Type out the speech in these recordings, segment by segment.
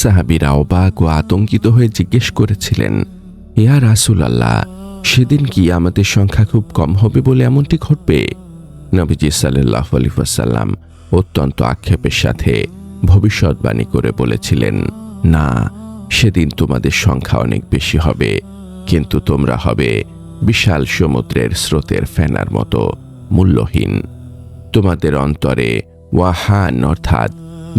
সাহাবীরা অবাক ও আতঙ্কিত হয়ে জিজ্ঞেস করেছিলেন, ইয়া রাসূলুল্লাহ, সেদিন কি আমাদের সংখ্যা খুব কম হবে বলে এমনটি ঘটবে? নবীজি সাল্লাল্লাহু আলাইহি ওয়াসাল্লাম অত্যন্ত আক্ষেপের সাথে ভবিষ্যৎবাণী করে বলেছিলেন, না, সেদিন তোমাদের সংখ্যা অনেক বেশি হবে, কিন্তু তোমরা হবে বিশাল সমুদ্রের স্রোতের ফেনার মতো মূল্যহীন। তোমাদের অন্তরে ওয়াহান অর্থাৎ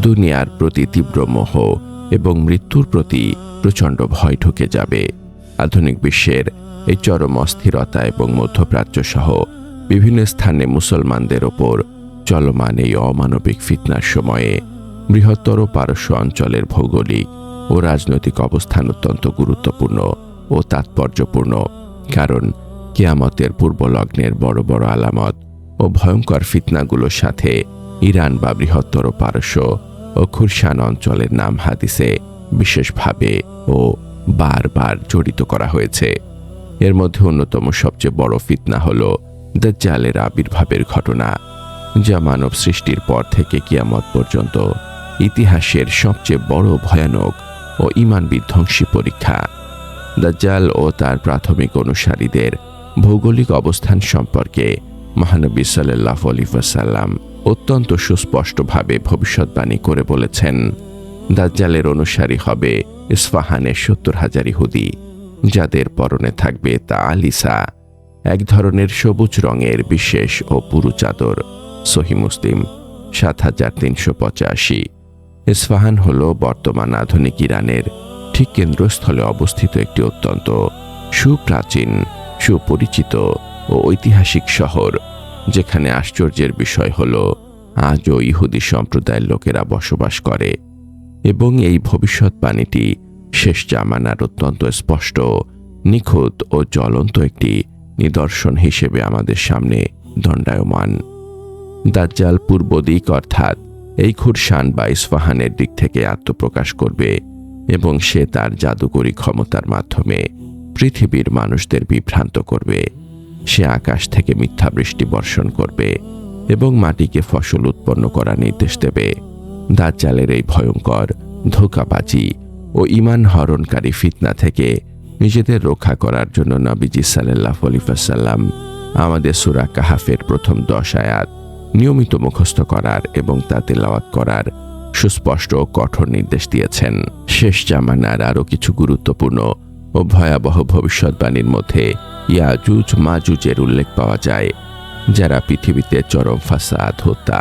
দুনিয়ার প্রতি তীব্র মোহ এবং মৃত্যুর প্রতি প্রচণ্ড ভয় ঢুকে যাবে। আধুনিক বিশ্বের এই চরম অস্থিরতা এবং মধ্যপ্রাচ্য সহ বিভিন্ন স্থানে মুসলমানদের ওপর চলমান এই অমানবিক ফিতনার সময়ে বৃহত্তর পারস্য অঞ্চলের ভৌগোলিক ও রাজনৈতিক অবস্থান অত্যন্ত গুরুত্বপূর্ণ ও তাৎপর্যপূর্ণ, কারণ কিয়ামতের পূর্বলগ্নের বড় বড় আলামত ও ভয়ঙ্কর ফিতনাগুলোর সাথে ইরান বা বৃহত্তর পারস্য ও খুরসান অঞ্চলের নাম হাদিসে বিশেষভাবে ও বারবার জড়িত করা হয়েছে। এর মধ্যে অন্যতম সবচেয়ে বড় ফিতনা হল দাজ্জালের আবির্ভাবের ঘটনা, যা মানব সৃষ্টির পর থেকে কিয়ামত পর্যন্ত ইতিহাসের সবচেয়ে বড় ভয়ানক ও ঈমান বিধ্বংসী পরীক্ষা। দাজ্জাল ও তার প্রাথমিক অনুসারীদের ভৌগোলিক অবস্থান সম্পর্কে মহানবী সাল্লাল্লাহু আলাইহি ওয়াসাল্লাম অত্যন্ত সুস্পষ্টভাবে ভবিষ্যৎবাণী করে বলেছেন, দাজ্জালের অনুসারী হবে ইসফাহানের 70,000 ইহুদি, যাদের পরনে থাকবে তালিসা, এক ধরনের সবুজ রঙের বিশেষ ও পুরু চাদর। সহিহ মুসলিম 7385। ইসফাহান হল বর্তমান আধুনিক ইরানের ঠিক কেন্দ্রস্থলে অবস্থিত একটি অত্যন্ত সুপ্রাচীন, সুপরিচিত ও ঐতিহাসিক শহর, যেখানে আশ্চর্যের বিষয় হল আজও ইহুদি সম্প্রদায়ের লোকেরা বসবাস করে। এবং এই ভবিষ্যৎবাণীটি শেষ জামানার অত্যন্ত স্পষ্ট, নিখুঁত ও জ্বলন্ত একটি নিদর্শন হিসেবে আমাদের সামনে দণ্ডায়মান। দাজ্জাল পূর্ব দিক অর্থাৎ এই খুরসান বা ইসফাহানের দিক থেকে আত্মপ্রকাশ করবে এবং সে তার জাদুকরী ক্ষমতার মাধ্যমে পৃথিবীর মানুষদের বিভ্রান্ত করবে। সে আকাশ থেকে মিথ্যা বৃষ্টি বর্ষণ করবে এবং মাটিকে ফসল উৎপন্ন করার নির্দেশ দেবে। দাজ্জালের এই ভয়ঙ্কর ধোঁকাবাজি ও ঈমান হরণকারী ফিতনা থেকে নিজেদের রক্ষা করার জন্য নবীজি সাল্লাল্লাহু আলাইহি ওয়াসাল্লাম আমাদের সূরা কাহাফের প্রথম 10 আয়াত নিয়মিত মুখস্থ করার এবং তা তেলাওয়াত করার সুস্পষ্ট ও কঠোর নির্দেশ দিয়েছেন। শেষ জামানার আরও কিছু গুরুত্বপূর্ণ ও ভয়াবহ ভবিষ্যৎবাণীর মধ্যে ইয়াজুজ মাজুজের উল্লেখ পাওয়া যায়, যারা পৃথিবীতে চরম ফাসাদ, হত্যা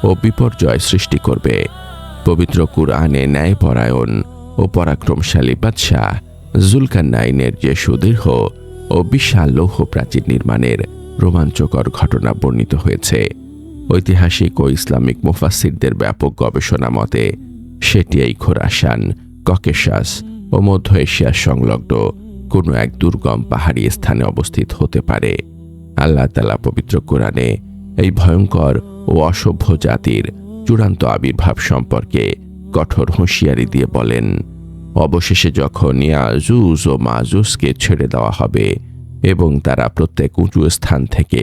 ও বিপর্যয় সৃষ্টি করবে। পবিত্র কুরআনে ন্যায়পরায়ণ ও পরাক্রমশালী বাদশাহ জুলকারনাইনের যে সুদীর্ঘ ও বিশাল লৌহ প্রাচীর নির্মাণের রোমাঞ্চকর ঘটনা বর্ণিত হয়েছে, ঐতিহাসিক ও ইসলামিক মুফাসসিরদের ব্যাপক গবেষণা মতে সেটি এই খোরাসান, ককেশাস ও মধ্য এশিয়ার সংলগ্ন কোনো এক দুর্গম পাহাড়ি স্থানে অবস্থিত হতে পারে। আল্লাহ তাআলা পবিত্র কোরআনে এই ভয়ঙ্কর ও অসভ্য জাতির চূড়ান্ত আবির্ভাব সম্পর্কে কঠোর হুঁশিয়ারি দিয়ে বলেন, অবশেষে যখন ইয়াজুজ ও মাজুজকে ছেড়ে দেওয়া হবে এবং তারা প্রত্যেক উঁচু স্থান থেকে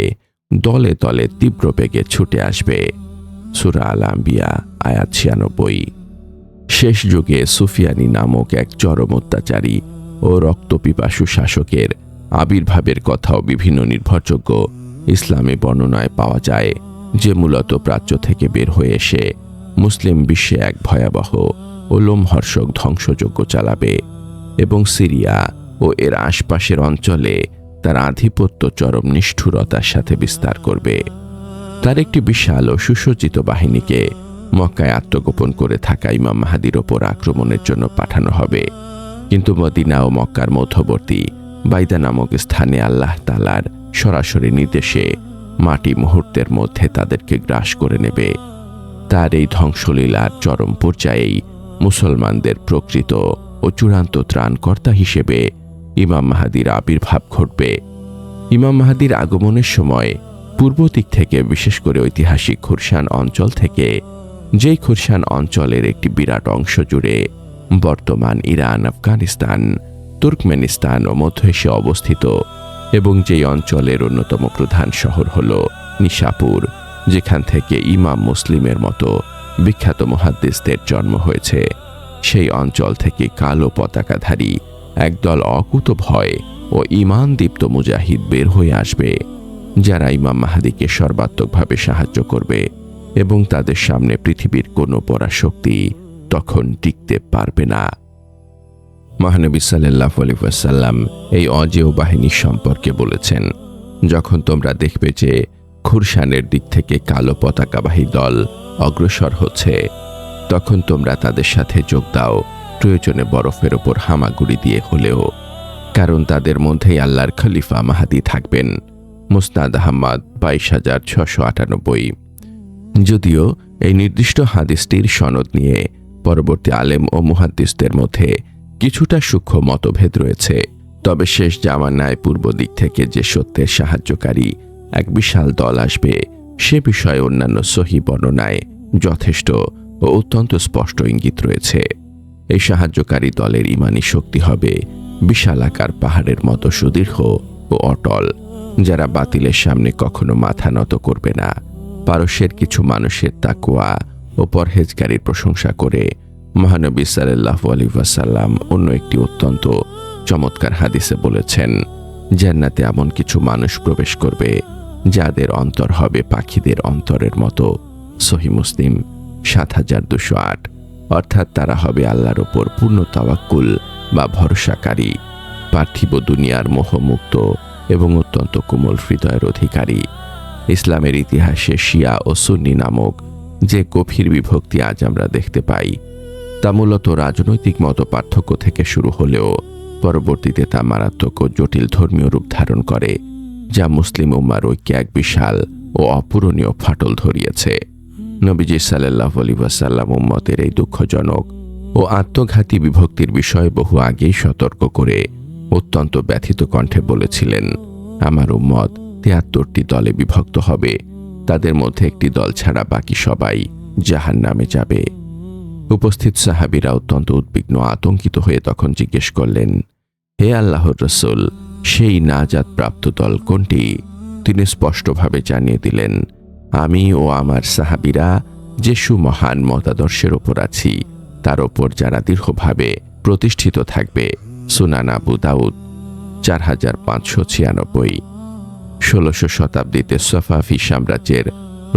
দলে দলে তীব্র বেগে ছুটে আসবে। সূরা আল আম্বিয়া আয়াত 96। শেষ যুগে সুফিয়ানি নামক এক চরম অত্যাচারী ও রক্তপিপাসু শাসকের আবির্ভাবের কথাও বিভিন্ন নির্ভরযোগ্য ইসলামী বর্ণনায় পাওয়া যায়, যে মূলত প্রাচ্য থেকে বের হয়ে এসে মুসলিম বিশ্বে এক ভয়াবহ ও লোমহর্ষক ধ্বংসযজ্ঞ চালাবে এবং সিরিয়া ও এর আশপাশের অঞ্চলে তার আধিপত্য চরম নিষ্ঠুরতার সাথে বিস্তার করবে। তার একটি বিশাল ও সুসজ্জিত বাহিনীকে মক্কায় আত্মগোপন করে থাকা ইমাম মাহদীর ওপর আক্রমণের জন্য পাঠানো হবে, কিন্তু মদিনা ও মক্কার মধ্যবর্তী বাইদা নামক স্থানে আল্লাহ তাআলার সরাসরি নির্দেশে মাটি মুহূর্তের মধ্যে তাদেরকে গ্রাস করে নেবে। তার এই ধ্বংসলীলার চরম পর্যায়েই মুসলমানদের প্রকৃত ও চূড়ান্ত ত্রাণকর্তা হিসেবে ইমাম মাহদীর আবির্ভাব ঘটবে। ইমাম মাহদীর আগমনের সময় পূর্ব দিক থেকে, বিশেষ করে ঐতিহাসিক খুরসান অঞ্চল থেকে, যেই খুরসান অঞ্চলের একটি বিরাট অংশ জুড়ে বর্তমান ইরান, আফগানিস্তান, তুর্কমেনিস্তান ও মধ্য এশিয়া অবস্থিত, এবং যেই অঞ্চলের অন্যতম প্রধান শহর হল নিশাপুর, যেখান থেকে ইমাম মুসলিমের মতো বিখ্যাত মুহাদ্দিসদের জন্ম হয়েছে, সেই অঞ্চল থেকে কালো পতাকাধারী একদল অকুতভয় ও ঈমানদীপ্ত মুজাহিদ বের হয়ে আসবে, যারা ইমাম মাহদীকে সর্বাত্মকভাবে সাহায্য করবে এবং তাদের সামনে পৃথিবীর কোনো পরাশক্তি তখন টিকতে পারবে না। মহানবী সাল্লাল্লাহু আলাইহি ওয়াসাল্লাম এই অজেয় বাহিনী সম্পর্কে বলেছেন, যখন তোমরা দেখবে যে খুরশানের দিক থেকে কালো পতাকাবাহী দল অগ্রসর হচ্ছে, তখন তোমরা তাদের সাথে যোগ দাও, প্রয়োজনে বরফের ওপর হামাগুড়ি দিয়ে হলেও, কারণ তাদের মধ্যেই আল্লাহর খলিফা মাহদী থাকবেন। মুসনাদ আহমদ ২২,৬৯৮। যদিও এই নির্দিষ্ট হাদিসটির সনদ নিয়ে পরবর্তী আলেম ও মুহাদ্দিসদের মধ্যে কিছুটা সূক্ষ্ম মতভেদ রয়েছে, তবে শেষ জামানায় পূর্ব দিক থেকে যে সত্যের সাহায্যকারী এক বিশাল দল আসবে, সে বিষয়ে অন্যান্য সহিহ বর্ণনায় যথেষ্ট ও অত্যন্ত স্পষ্ট ইঙ্গিত রয়েছে। এই সাহায্যকারী দলের ঈমানি শক্তি হবে বিশালাকার পাহাড়ের মতো সুদীর্ঘ ও অটল, যারা বাতিলের সামনে কখনো মাথা নত করবে না। পারস্যের কিছু মানুষের তাকওয়া ও পরহেজগারির প্রশংসা করে মহানবী সাল্লাল্লাহু আলাইহি ওয়াসাল্লাম অন্য একটি অত্যন্ত চমৎকার হাদিসে বলেছেন, জান্নাতে এমন কিছু মানুষ প্রবেশ করবে যাদের অন্তর হবে পাখিদের অন্তরের মতো। সহিহ মুসলিম ৭,২০৮। অর্থাৎ তারা হবে আল্লাহর ওপর পূর্ণ তাওয়াক্কুল বা ভরসাকারী, পার্থিব দুনিয়ার মোহমুক্ত এবং অত্যন্ত কোমল হৃদয়ের অধিকারী। ইসলামের ইতিহাসে শিয়া ও সুন্নি নামক যে গভীর বিভক্তি আজ আমরা দেখতে পাই, তা মূলত রাজনৈতিক মত পার্থক্য থেকে শুরু হলেও পরবর্তীতে তা মারাত্মক ও জটিল ধর্মীয় রূপ ধারণ করে, যা মুসলিম উম্মার ঐক্যে এক বিশাল ও অপূরণীয় ফাটল ধরিয়েছে। নবীজি সাল্লাল্লাহু আলাইহি ওয়াসাল্লাম উম্মতের এই দুঃখজনক ও আত্মঘাতী বিভক্তির বিষয়ে বহু আগেই সতর্ক করে অত্যন্ত ব্যথিত কণ্ঠে বলেছিলেন, আমার উম্মত ৭৩টি দলে বিভক্ত হবে, তাদের মধ্যে একটি দল ছাড়া বাকি সবাই জাহান্নামে যাবে। উপস্থিত সাহাবীরা অত্যন্ত উদ্বিগ্ন আতঙ্কিত হয়ে তখন জিজ্ঞেস করলেন, হে আল্লাহর রাসূল, সেই নাজাত প্রাপ্ত দল কোনটি? তিনি স্পষ্টভাবে জানিয়ে দিলেন, আমি ও আমার সাহাবীরা যে সুমহান মতাদর্শের ওপর আছি, তার ওপর যারা দৃঢ়ভাবে প্রতিষ্ঠিত থাকবে। সুনান আবু দাউদ ৪৫৯৬। ১৬শ শতাব্দীতে সফাভি সাম্রাজ্যের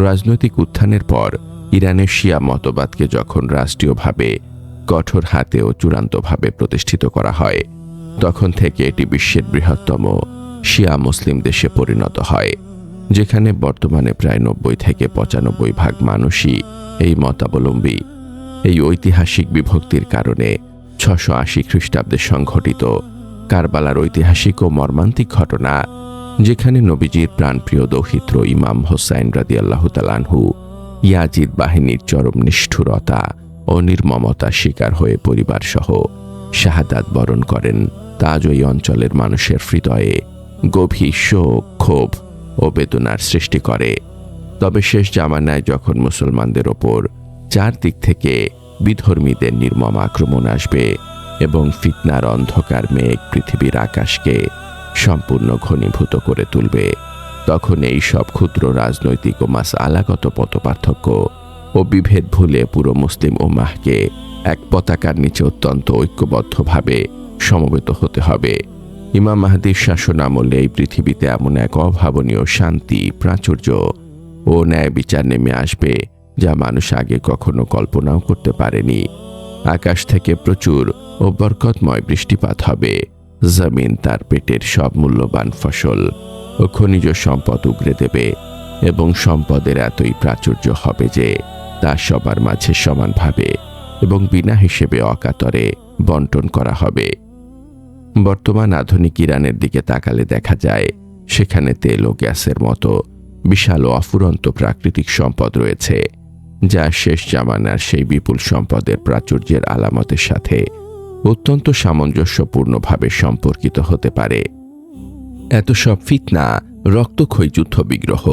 রাজনৈতিক উত্থানের পর ইরানের শিয়া মতবাদকে যখন রাষ্ট্রীয়ভাবে কঠোর হাতে ও চূড়ান্তভাবে প্রতিষ্ঠিত করা হয়, তখন থেকে এটি বিশ্বের বৃহত্তম শিয়া মুসলিম দেশে পরিণত হয়, যেখানে বর্তমানে প্রায় ৯০ থেকে ৯৫% মানুষই এই মতাবলম্বী। এই ঐতিহাসিক বিভক্তির কারণে ৬৮০ খ্রিস্টাব্দে সংঘটিত কারবালার ঐতিহাসিক ও মর্মান্তিক ঘটনা, যেখানে নবীজির প্রাণপ্রিয় দৌহিত্র ইমাম হোসাইন রাদিয়াল্লাহু তাআলা আনহু ইয়াজিদ বাহিনীর চরম নিষ্ঠুরতা ও নির্মমতার শিকার হয়ে পরিবারসহ শাহাদাত বরণ করেন, তা আজও এই অঞ্চলের মানুষের হৃদয়ে গভীর শোক, ক্ষোভ ও বেদনার সৃষ্টি করে। তবে শেষ জামানায় যখন মুসলমানদের ওপর চারদিক থেকে বিধর্মীদের নির্মম আক্রমণ আসবে এবং ফিতনার অন্ধকার মেঘ পৃথিবীর আকাশকে সম্পূর্ণ ঘনীভূত করে তুলবে, তখন এই সব ক্ষুদ্র রাজনৈতিক ও মাসআলাগত মতপার্থক্য ও বিভেদ ভুলে পুরো মুসলিম উম্মাহকে এক পতাকার নিচে অত্যন্ত ঐক্যবদ্ধভাবে সমবেত হতে হবে। ইমাম মাহদীর শাসন আমলে এই পৃথিবীতে এমন এক অভাবনীয় শান্তি, প্রাচুর্য ও ন্যায় বিচার নেমে আসবে, যা মানুষ আগে কখনো কল্পনাও করতে পারেনি। আকাশ থেকে প্রচুর ও বরকতময় বৃষ্টিপাত হবে, জমিন তার পেটের সব মূল্যবান ফসল ও খনিজ সম্পদ উগরে দেবে এবং সম্পদের এতই প্রাচুর্য হবে যে তা সবার মাঝে সমানভাবে এবং বিনা হিসেবে অকাতরে বন্টন করা হবে। বর্তমান আধুনিক ইরানের দিকে তাকালে দেখা যায়, সেখানে তেল ও গ্যাসের মতো বিশাল ও অফুরন্ত প্রাকৃতিক সম্পদ রয়েছে, যা শেষ জামানার সেই বিপুল সম্পদের প্রাচুর্যের আলামতের সাথে অত্যন্ত সামঞ্জস্যপূর্ণভাবে সম্পর্কিত হতে পারে। এত সব ফিতনা, রক্তক্ষয়ী যুদ্ধ বিগ্রহ,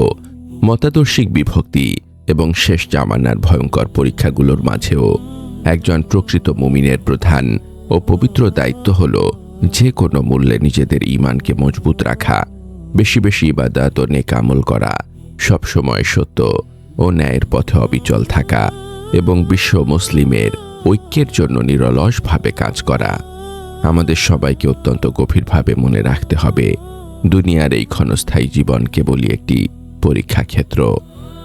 মতাদর্শিক বিভক্তি এবং শেষ জামানার ভয়ঙ্কর পরীক্ষাগুলোর মাঝেও একজন প্রকৃত মুমিনের প্রধান ও পবিত্র দায়িত্ব হল যে কোনো মূল্যে নিজেদের ঈমানকে মজবুত রাখা, বেশি বেশি ইবাদত ও নেক আমল করা, সবসময় সত্য ও ন্যায়ের পথে অবিচল থাকা এবং বিশ্ব মুসলিমের ঐক্যের জন্য নিরলসভাবে কাজ করা। আমাদের সবাইকে অত্যন্ত গভীরভাবে মনে রাখতে হবে, দুনিয়ার এই ক্ষণস্থায়ী জীবন কেবলই একটি পরীক্ষা ক্ষেত্র,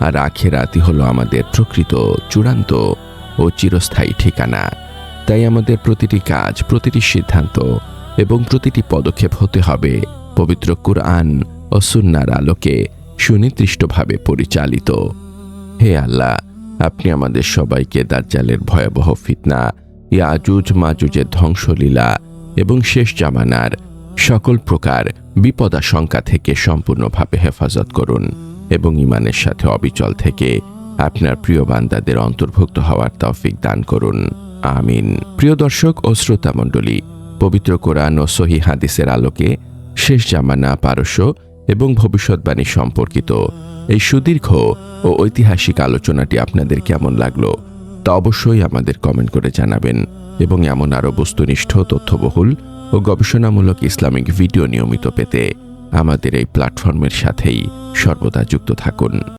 আর আখিরাতই হলো আমাদের প্রকৃত, চূড়ান্ত ও চিরস্থায়ী ঠিকানা। তাই আমাদের প্রতিটি কাজ, প্রতিটি সিদ্ধান্ত এবং প্রতিটি পদক্ষেপ হতে হবে পবিত্র কুরআন ও সুন্নাহর আলোকে সুনির্দিষ্টভাবে পরিচালিত। হে আল্লাহ, আপনি আমাদের সবাইকে দাজ্জালের ভয়াবহ ফিতনা, ইয়াজুজ মাজুজের ধ্বংসলীলা এবং শেষ জামানার সকল প্রকার বিপদাশঙ্কা থেকে সম্পূর্ণভাবে হেফাজত করুন এবং ঈমানের সাথে অবিচল থেকে আপনার প্রিয় বান্দাদের অন্তর্ভুক্ত হওয়ার তৌফিক দান করুন। আমিন। প্রিয় দর্শক ও শ্রোতা মণ্ডলী, পবিত্র কোরআন ও সহিহ হাদিসের আলোকে শেষ জামানা, পারস্য এবং ভবিষ্যৎবাণী সম্পর্কিত এই সুদীর্ঘ ও ঐতিহাসিক আলোচনাটি আপনাদের কেমন লাগলো তা অবশ্যই আমাদের কমেন্ট করে জানাবেন এবং এমন আরও বস্তুনিষ্ঠ, তথ্যবহুল ও গবেষণামূলক ইসলামিক ভিডিও নিয়মিত পেতে আমাদের এই প্ল্যাটফর্মের সাথেই সর্বদা যুক্ত থাকুন।